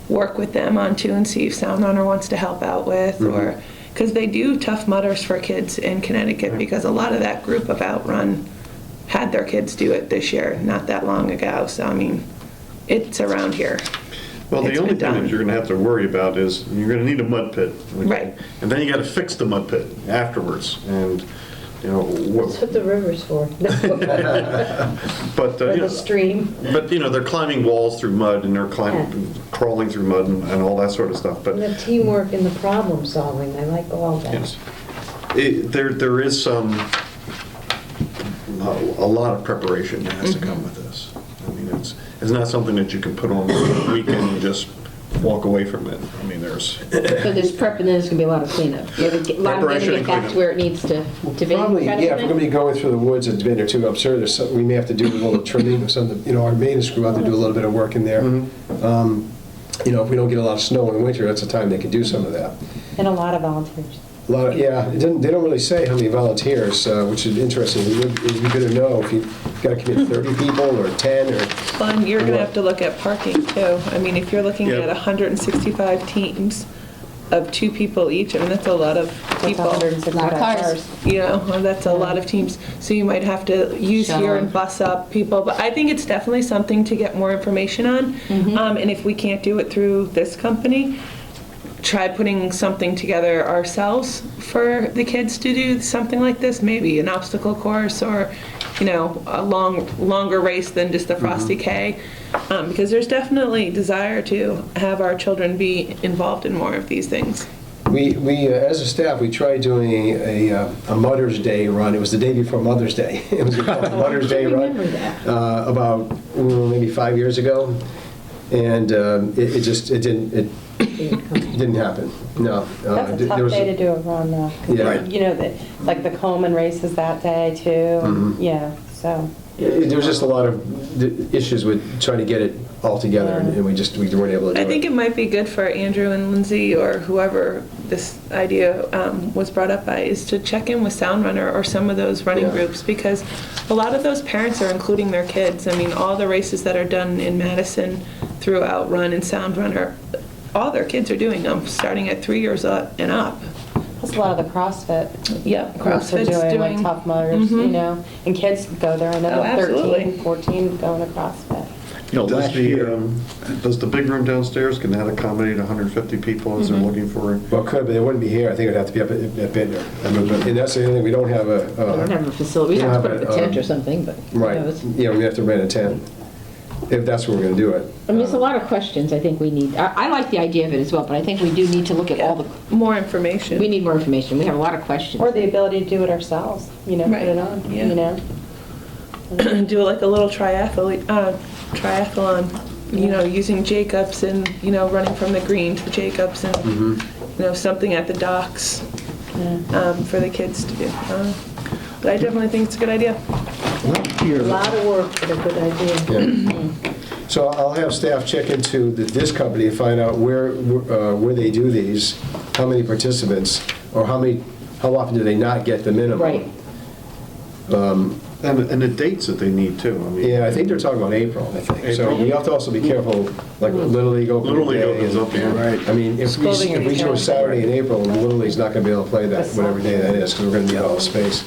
work with them on too and see if Sound Runner wants to help out with, or because they do Tough Mudders for kids in Connecticut, because a lot of that group of Outrun had their kids do it this year, not that long ago. So I mean, it's around here. Well, the It's only been thing done. that you're going to have to worry about is you're going to need a mud pit. okay? Right. And then you got to fix the mud pit afterwards. And, That's what the river's for. but, Or the stream. but, they're climbing walls through mud and they're crawling through mud and all that sort of stuff. But And the teamwork and the problem solving, I like all that. yes, there is a lot of preparation that has to come with this. I mean, it's not something that you can put on a weekend and just walk away from it. I mean, there's, So there's prep and then there's gonna be a lot of cleanup. You have to get- a lot of Preparation getting it and back cleanup. to where it needs to be. Probably, kind of yeah, if we're thing? going to be going through the woods a bit or two upstairs, we may have to do a little trimming or something. Our maintenance crew have to do a little bit of work in there. If we don't get a lot of snow in the winter, that's the time they can do some of that. And a lot of volunteers. A lot of, yeah, they don't really say how many volunteers, which is interesting. It'd be good to know if you've got to commit 30 people or 10 or... Well, and you're going to have to look at parking too. I mean, if you're looking Yeah. at 165 teams of 2 people each, I mean, that's a lot of That's people. 165 Lot of cars. cars. Well, that's a lot of teams. So you might have to use here and bus up people. But I think it's definitely something to get more information on. And if we can't do it through this company, try putting something together ourselves for the kids to do something like this, maybe an obstacle course or, a longer race than just the Frosty K. Because there's definitely desire to have our children be involved in more of these things. We as a staff, we tried doing a Mother's Day run. It was the day before Mother's Day. It was called the Mother's Day run. remember that. About maybe 5 years ago. And it didn't happen. No. That's a there tough was day to do a run though. Yeah. Like the Coleman races that day too. Mm-hmm. Yeah, so. There was just a lot of issues with trying to get it all together, and we weren't able to do it. I think it might be good for Andrew and Lindsay or whoever this idea was brought up by is to check in with Sound Runner or some of those running Yeah. groups, because a lot of those parents are including their kids. I mean, all the races that are done in Madison through Outrun and Sound Runner, all their kids are doing them, starting at 3 years and up. That's a lot of the CrossFit. Yeah, Groups are CrossFit's doing, like Tough Mudders, and kids go there. I know Oh, absolutely. 13, 14 going to CrossFit. Last year, does the big room downstairs, can that accommodate 150 people as they're looking for? Well, it could, but it wouldn't be here. I think it'd have to be up at Bittner. And that's the other thing, we don't have We don't have a facility, we we have to don't put up have a a, tent or something, but. Right, yeah, we have to rent a tent, if that's where we're gonna do it. I mean, there's a lot of questions I think we need. I like the idea of it as well, but I think we do need to look at all the, More information. we need more information. We have a lot of questions. Or the ability to do it ourselves, put it on, yeah. Do like a little triathlon, using Jacobs and, running from the green to Jacobs and, something at the docks for the kids to do. But I definitely think it's a good idea. Last A year, lot of work, but a good idea. Yeah. So I'll have staff check into this company and find out where they do these, how many participants, or how often do they not get the minimum? Right. And the dates that they need too. I mean, Yeah, I think they're talking about April, I think. So April? you have to also be careful, like Little League opening Little League day. opens up, yeah. Right. I mean, if we do a Saturday in April, Little League's not going to be able to play that, whatever day that is, because we're going to need all the space.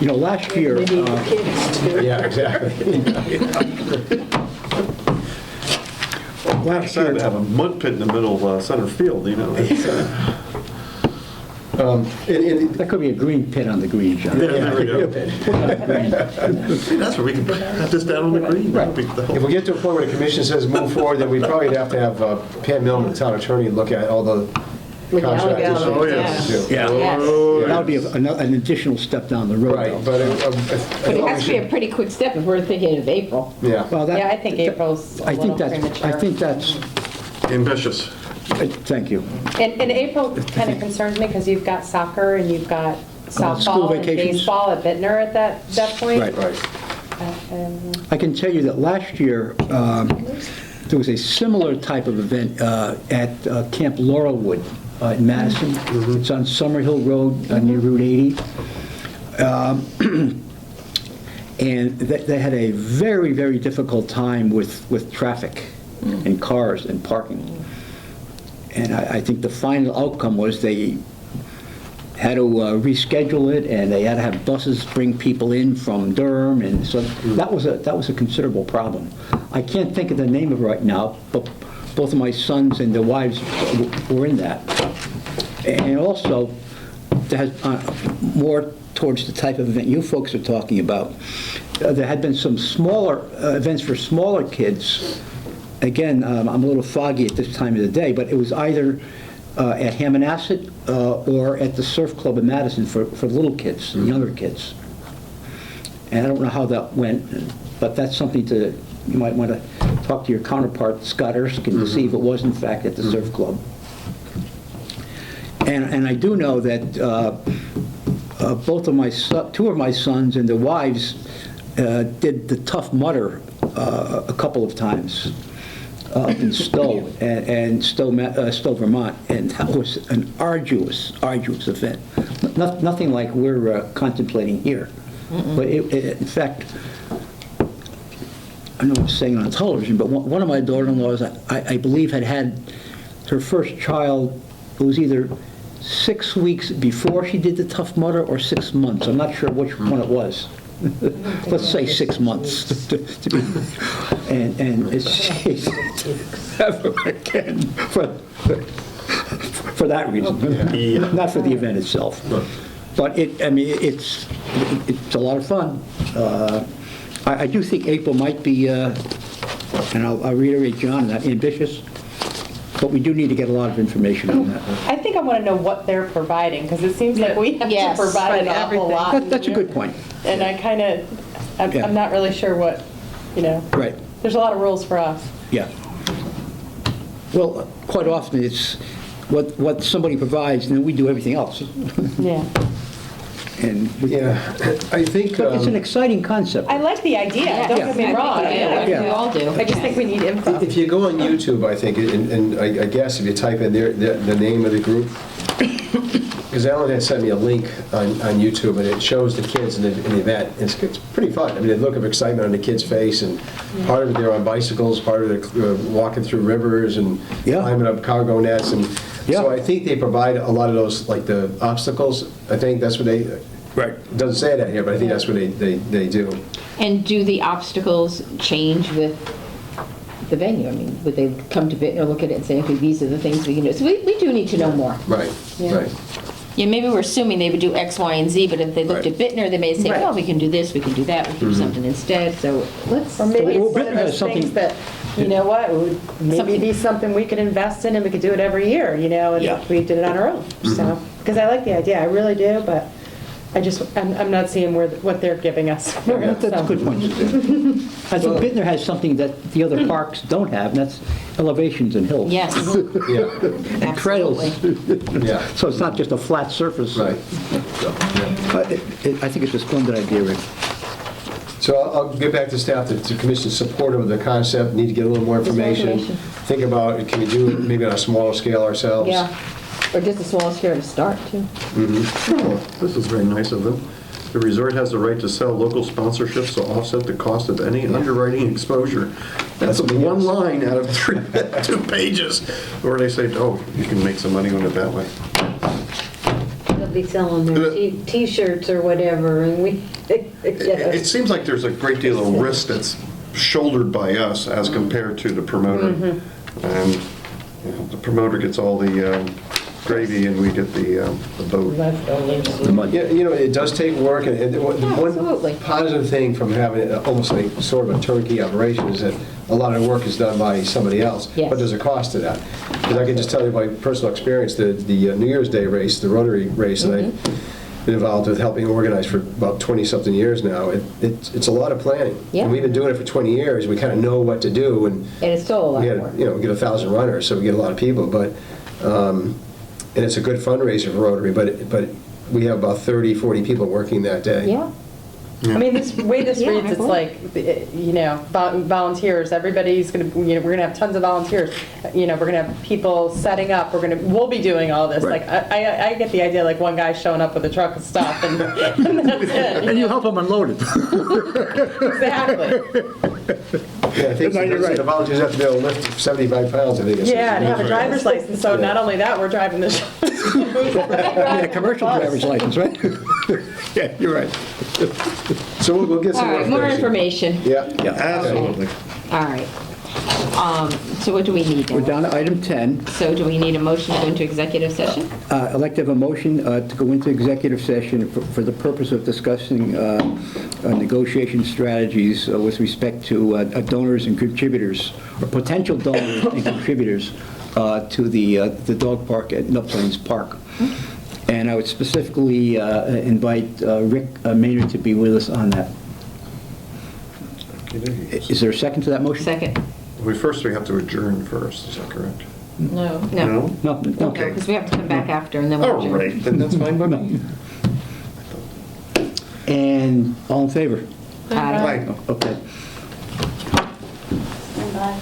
you know, last year, We need the kids too. Yeah, exactly. last Sad to year, have a mud pit in the middle of center field, you know. that could be a green pit on the green, John. There we go. See, that's where we can have this down on the green. That'd be the whole- If we get to a point where the commission says move forward, then we probably have to have Pam Millman, the town attorney, look at all the contract Legalities. issues. Oh, yes. too. Yeah. Oh, That would be an additional step down the road, Right, though. but But it has to be a pretty quick step if we're thinking of April. yeah. Well, that- Yeah, I think April's a I little think premature. that's, Ambitious. thank you. And April kind of concerns me because you've got soccer and you've got School softball and vacations. baseball at Bittner at that point. Right. Right. I can tell you that last year, there was a similar type of event at Camp Laurelwood in Madison. It's on Summerhill Road near Route 80. And they had a very, very difficult time with traffic and cars and parking. And I think the final outcome was they had to reschedule it, and they had to have buses bring people in from Durham, and so that was a considerable problem. I can't think of the name of it right now, but both of my sons and their wives were in that. And also, that has more towards the type of event you folks are talking about. There had been some smaller events for smaller kids. Again, I'm a little foggy at this time of the day, but it was either at Hammonasset or at the Surf Club in Madison for little kids, younger kids. And I don't know how that went, but that's something you might want to talk to your counterpart, Scott Erskine, to see if it was in fact at the Surf Club. And I do know that two of my sons and their wives did the Tough Mudder a couple of times up in Stowe and Stowe, Vermont, and that was an arduous event. Nothing like we're contemplating here. But in fact, I know I'm saying on television, but one of my daughter-in-laws, I believe, had her first child. It was either 6 weeks before she did the Tough Mudder or 6 months. I'm not sure which one it was. Let's say 6 months. And she's never again for that reason, not for the event itself. But it's a lot of fun. I do think April might be, and I'll reiterate John, ambitious. But we do need to get a lot of information on that. I think I want to know what they're providing, because it seems like we have Yes. to provide an awful Everything. lot. That's a good point. And I kind of, Yeah. I'm not really sure what, Right, there's a lot of rules for us. yeah. Well, quite often it's what somebody provides, and then we do everything else. Yeah. And Yeah, I think, but it's an exciting concept. I like the idea, don't get me wrong. Yeah, we all do. I just think we need info. if you go on YouTube, I think, and I guess if you type in the name of the group, because Alan had sent me a link on YouTube, and it shows the kids in the event. It's pretty fun. I mean, the look of excitement on the kid's face, and part of it they're on bicycles, part of it walking through rivers and Yeah. climbing up cargo nets, and Yeah. so I think they provide a lot of those, like the obstacles. I think that's what they. Right. It doesn't say that here, but I think that's what they do. And do the obstacles change with the venue? I mean, would they come to Bittner, look at it and say, okay, these are the things we can do? So we do need to know more. Right. Right. Yeah, maybe we're assuming they would do X, Y, and Z, but if they looked at Bittner, they may say, Right. well, we can do this, we can do that, we can do something instead, so let's. Or maybe Well, it's one Britain of has those something- things that, you know what, it would maybe Something- be something we could invest in and we could do it every year, and Yeah. we did it on our own. So, because I like the idea, I really do, but I'm not seeing what they're giving us. That's a So- good point. I think Bittner has something that the other parks don't have, and that's elevations and hills. Yes, Yeah. And trails. Yeah. So it's not just a flat surface. Right. But I think it's a splendid idea, Rick. So I'll get back to staff, the commission's supportive of the concept, need to get a little more information. information. Think about, can we do it maybe on a smaller scale ourselves? Yeah, or just a small scale to start, too. Oh, this is very nice of them. The resort has the right to sell local sponsorships to offset the cost of any underwriting exposure. That's one line out of 2 pages. Or they say, oh, you can make some money on it that way. They'll be selling their T-shirts or whatever, and we, It seems like there's a great deal of risk that's shouldered by us as compared to the promoter. And you know, the promoter gets all the gravy and we get the boat. The money. Yeah, you know, it does take work, and the absolutely. one positive thing from having almost like sort of a turnkey operation is that a lot of the work is done by somebody else. Yes. But there's a cost to that. Because I can just tell you by personal experience, the New Year's Day race, the Rotary race, that I've been involved with helping organize for about 20-something years now, it's a lot of planning. Yeah. And we've been doing it for 20 years, we kind of know what to do, and And it's still a lot we of had, work. you know, we get 1,000 runners, so we get a lot of people, but, and it's a good fundraiser for Rotary, but we have about 30, 40 people working that day. Yeah, I mean, this way this Yeah, reads, I it's believe. like, you know, volunteers, everybody's gonna, you know, we're gonna have tons of volunteers. You know, we're gonna have people setting up, we'll be doing all this. Right. Like, I get the idea, like, one guy showing up with a truck of stuff and that's it. And you help them unload it. Exactly. Yeah, I think No, you're right. the volunteers have to be able to lift 75 pounds, I think it says. Yeah, and have a driver's license, so not only that, we're driving the show. Yeah, commercial driver's license, right? Yeah, you're right. So we'll get all some right, more information. Yeah. Yeah. Absolutely. All right. So what do we need We're now? down to item 10. So do we need a motion to go into executive session? I'd like to have a motion to go into executive session for the purpose of discussing negotiation strategies with respect to donors and contributors, or potential donors and contributors to the dog park at Mill Plains Park. And I would specifically invite Rick Maynard to be with us on that. Is there a second to that motion? Second? We have to adjourn first, is that correct? No. No. No, no. Okay. Because we have to come back after and then we'll All adjourn. right, then that's fine by me. And all in favor? Aye. Bye. Okay. Stand by.